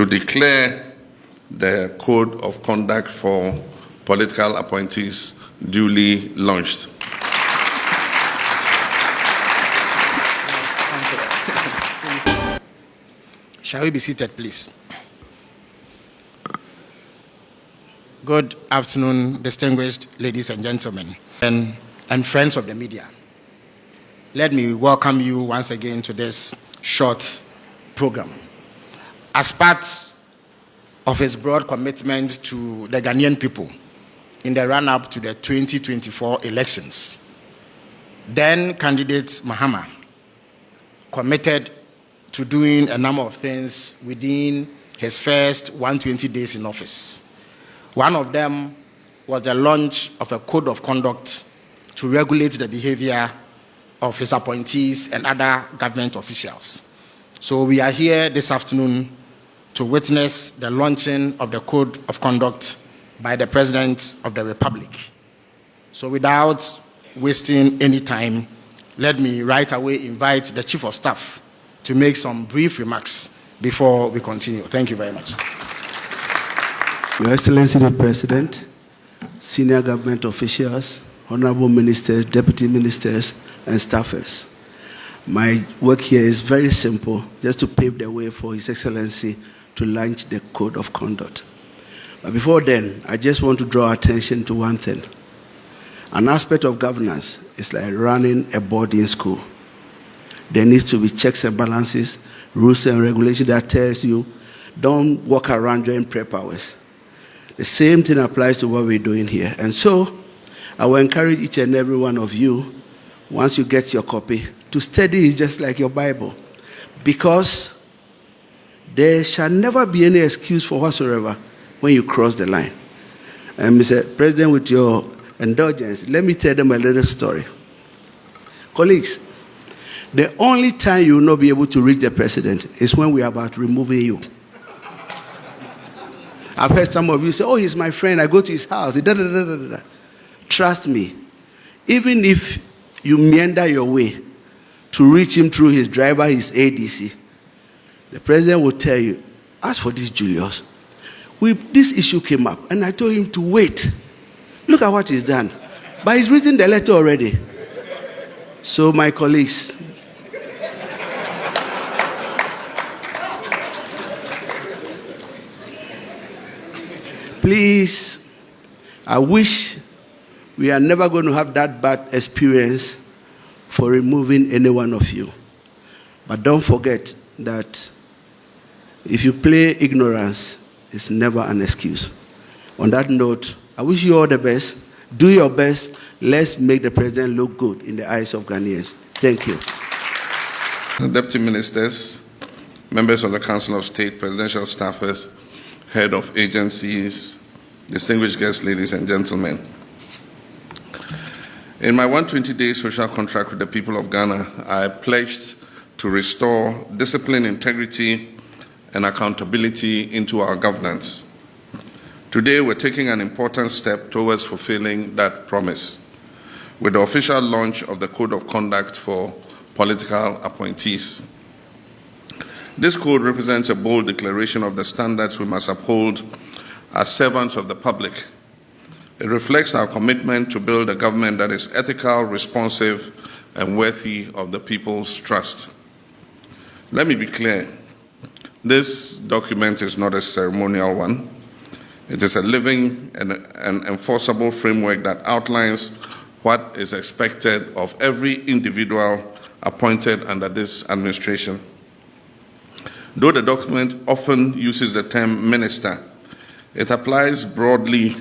to declare the Code of Conduct for Political Appointees duly launched. Shall we be seated, please? Good afternoon, distinguished ladies and gentlemen, and friends of the media. Let me welcome you once again to this short program. As part of his broad commitment to the Ghanaian people in the run-up to the 2024 elections, then candidate Mahama committed to doing a number of things within his first 120 days in office. One of them was the launch of a code of conduct to regulate the behavior of his appointees and other government officials. So we are here this afternoon to witness the launching of the code of conduct by the President of the Republic. So without wasting any time, let me right away invite the Chief of Staff to make some brief remarks before we continue. Thank you very much. Your Excellency the President, senior government officials, honorable ministers, deputy ministers, and staffers. My work here is very simple, just to pave the way for His Excellency to launch the Code of Conduct. But before then, I just want to draw attention to one thing. An aspect of governance is like running a boarding school. There needs to be checks and balances, rules and regulations that tells you don't walk around during prep hours. The same thing applies to what we're doing here. And so, I will encourage each and every one of you, once you get your copy, to study it just like your Bible. Because there shall never be any excuse for whatsoever when you cross the line. And Mr. President, with your indulgence, let me tell them a little story. Colleagues, the only time you will not be able to reach the president is when we are about removing you. I've heard some of you say, oh, he's my friend, I go to his house. Trust me, even if you meander your way to reach him through his driver, his ADC, the president will tell you, as for this Julius, this issue came up, and I told him to wait. Look at what he's done. But he's written the letter already. So, my colleagues, please, I wish we are never going to have that bad experience for removing any one of you. But don't forget that if you play ignorance, it's never an excuse. On that note, I wish you all the best. Do your best. Let's make the president look good in the eyes of Ghanaians. Thank you. Deputy ministers, members of the Council of State, presidential staffers, head of agencies, distinguished guests, ladies and gentlemen. In my 120-day social contract with the people of Ghana, I pledged to restore discipline, integrity, and accountability into our governance. Today, we're taking an important step towards fulfilling that promise with the official launch of the Code of Conduct for Political Appointees. This code represents a bold declaration of the standards we must uphold as servants of the public. It reflects our commitment to build a government that is ethical, responsive, and worthy of the people's trust. Let me be clear. This document is not a ceremonial one. It is a living and enforceable framework that outlines what is expected of every individual appointed under this administration. Though the document often uses the term minister, it applies broadly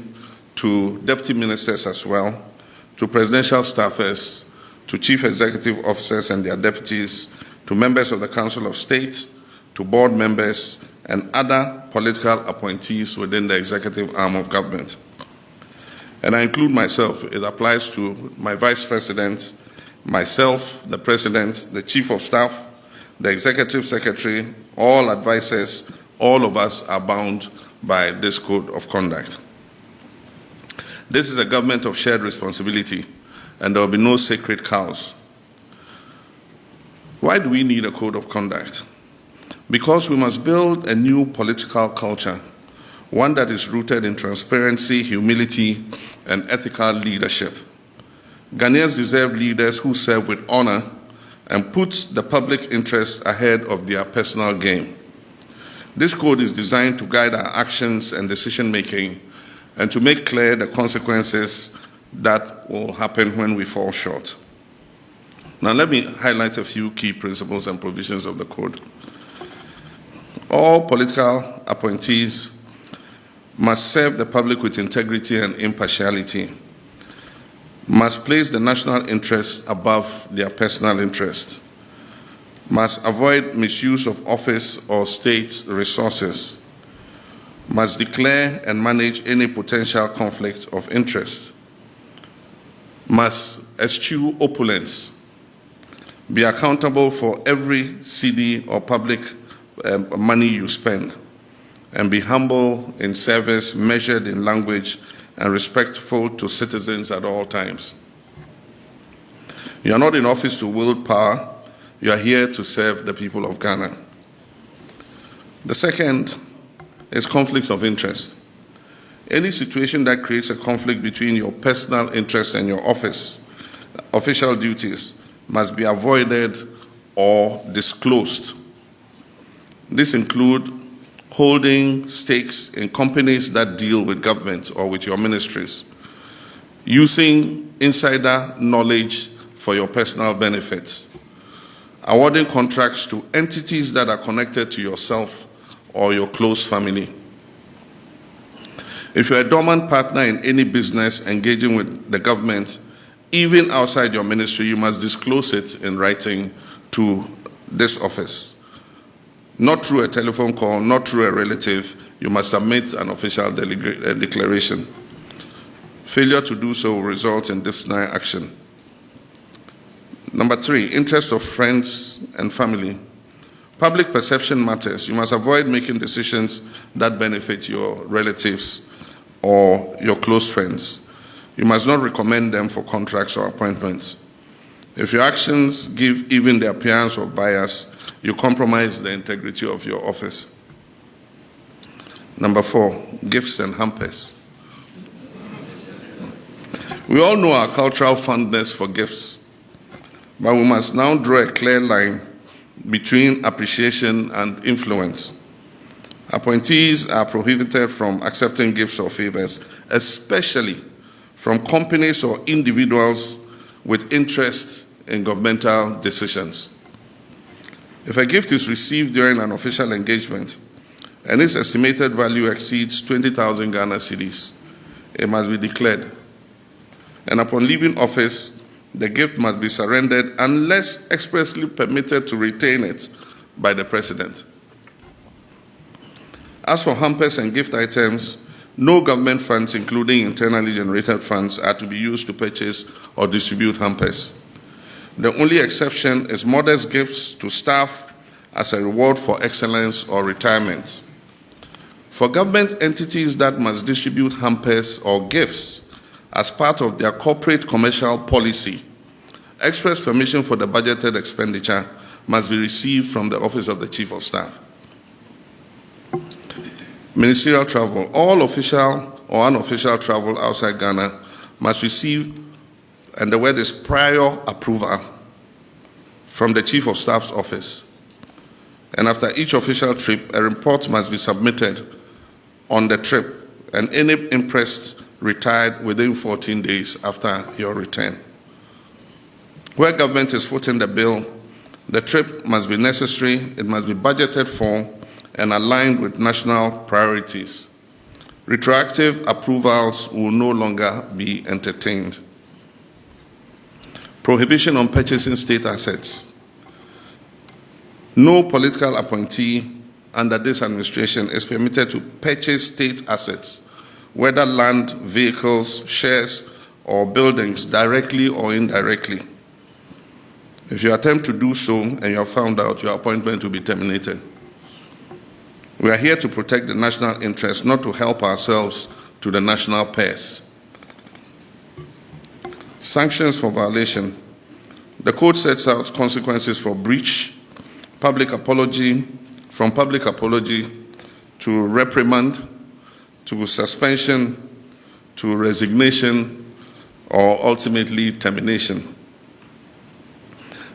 to deputy ministers as well, to presidential staffers, to chief executive officers and their deputies, to members of the Council of State, to board members, and other political appointees within the executive arm of government. And I include myself. It applies to my vice president, myself, the president, the chief of staff, the executive secretary, all advisors, all of us are bound by this code of conduct. This is a government of shared responsibility, and there will be no sacred cows. Why do we need a code of conduct? Because we must build a new political culture, one that is rooted in transparency, humility, and ethical leadership. Ghanaians deserve leaders who serve with honor and put the public interest ahead of their personal gain. This code is designed to guide our actions and decision-making and to make clear the consequences that will happen when we fall short. Now let me highlight a few key principles and provisions of the code. All political appointees must serve the public with integrity and impartiality, must place the national interest above their personal interest, must avoid misuse of office or state resources, must declare and manage any potential conflict of interest, must eschew opulence, be accountable for every cedi or public money you spend, and be humble in service, measured in language, and respectful to citizens at all times. You are not in office to wield power. You are here to serve the people of Ghana. The second is conflict of interest. Any situation that creates a conflict between your personal interest and your official duties must be avoided or disclosed. This includes holding stakes in companies that deal with government or with your ministries, using insider knowledge for your personal benefit, awarding contracts to entities that are connected to yourself or your close family. If you're a dormant partner in any business engaging with the government, even outside your ministry, you must disclose it in writing to this office. Not through a telephone call, not through a relative. You must submit an official declaration. Failure to do so will result in disciplinary action. Number 3, interest of friends and family. Public perception matters. You must avoid making decisions that benefit your relatives or your close friends. You must not recommend them for contracts or appointments. If your actions give even the appearance of bias, you compromise the integrity of your office. Number 4, gifts and hampers. We all know our cultural fondness for gifts, but we must now draw a clear line between appreciation and influence. Appointees are prohibited from accepting gifts or favors, especially from companies or individuals with interest in governmental decisions. If a gift is received during an official engagement and its estimated value exceeds 20,000 Ghana cedis, it must be declared. And upon leaving office, the gift must be surrendered unless expressly permitted to retain it by the President. As for hampers and gift items, no government funds, including internally generated funds, are to be used to purchase or distribute hampers. The only exception is modest gifts to staff as a reward for excellence or retirement. For government entities that must distribute hampers or gifts as part of their corporate commercial policy, express permission for the budgeted expenditure must be received from the Office of the Chief of Staff. Ministerial travel. All official or unofficial travel outside Ghana must receive, and the word is prior approval, from the Chief of Staff's office. And after each official trip, a report must be submitted on the trip, and any impressed retired within 14 days after your return. Where government is footing the bill, the trip must be necessary, it must be budgeted for, and aligned with national priorities. Retroactive approvals will no longer be entertained. Prohibition on purchasing state assets. No political appointee under this administration is permitted to purchase state assets, whether land, vehicles, shares, or buildings, directly or indirectly. If you attempt to do so and you are found out, your appointment will be terminated. We are here to protect the national interest, not to help ourselves to the national purse. Sanctions for violation. The code sets out consequences for breach, public apology, from public apology to reprimand, to suspension, to resignation, or ultimately termination.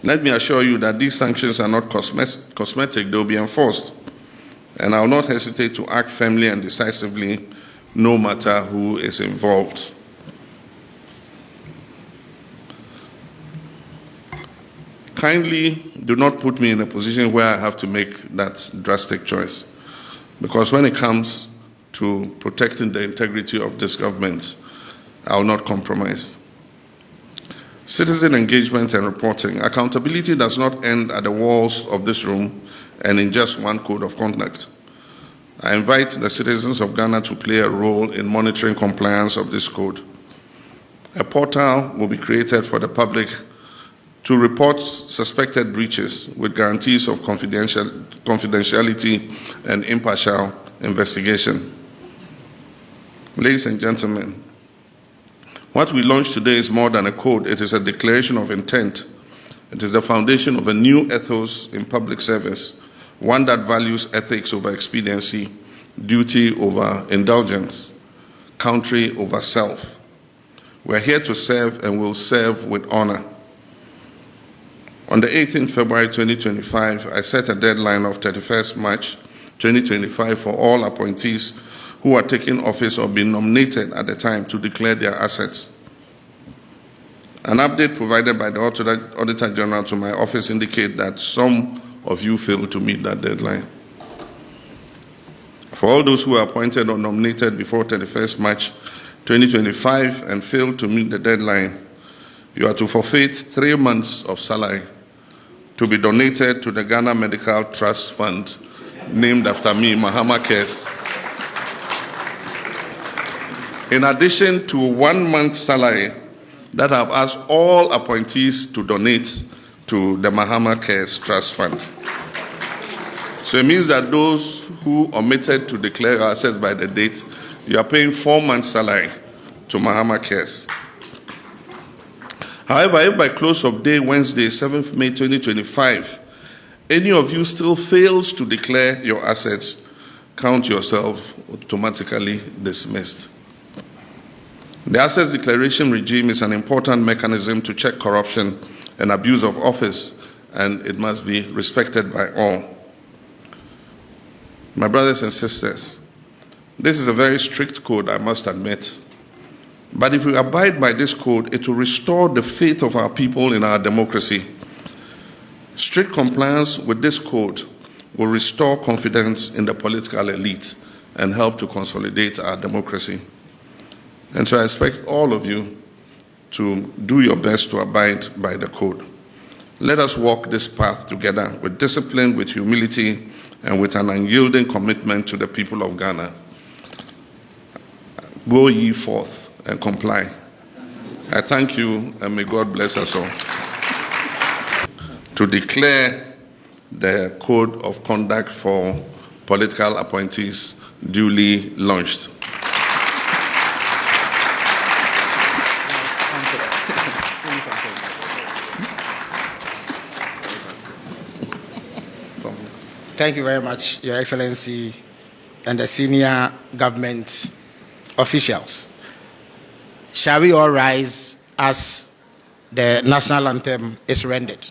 Let me assure you that these sanctions are not cosmetic, they will be enforced, and I will not hesitate to act firmly and decisively no matter who is involved. Kindly do not put me in a position where I have to make that drastic choice, because when it comes to protecting the integrity of this government, I will not compromise. Citizen engagement and reporting. Accountability does not end at the walls of this room and in just one code of conduct. I invite the citizens of Ghana to play a role in monitoring compliance of this code. A portal will be created for the public to report suspected breaches with guarantees of confidentiality and impartial investigation. Ladies and gentlemen, what we launched today is more than a code. It is a declaration of intent. It is the foundation of a new ethos in public service, one that values ethics over expediency, duty over indulgence, country over self. We're here to serve and will serve with honor. On the 18th February 2025, I set a deadline of 31st March 2025 for all appointees who are taking office or being nominated at the time to declare their assets. An update provided by the Auditor General to my office indicates that some of you failed to meet that deadline. For all those who are appointed or nominated before 31st March 2025 and failed to meet the deadline, you are to forfeit 3 months of salary to be donated to the Ghana Medical Trust Fund, named after me, Mahama Cares. In addition to 1 month's salary that I've asked all appointees to donate to the Mahama Cares Trust Fund. So it means that those who omitted to declare assets by the date, you are paying 4 months' salary to Mahama Cares. However, if by close of day Wednesday, 7th May 2025, any of you still fails to declare your assets, count yourself automatically dismissed. The assets declaration regime is an important mechanism to check corruption and abuse of office, and it must be respected by all. My brothers and sisters, this is a very strict code, I must admit. But if we abide by this code, it will restore the faith of our people in our democracy. Strict compliance with this code will restore confidence in the political elite and help to consolidate our democracy. And so I expect all of you to do your best to abide by the code. Let us walk this path together with discipline, with humility, and with an unyielding commitment to the people of Ghana. Go ye forth and comply. I thank you, and may God bless us all. To declare the code of conduct for political appointees duly launched. Thank you very much, Your Excellency, and the senior government officials. Shall we all rise as the national anthem is rendered?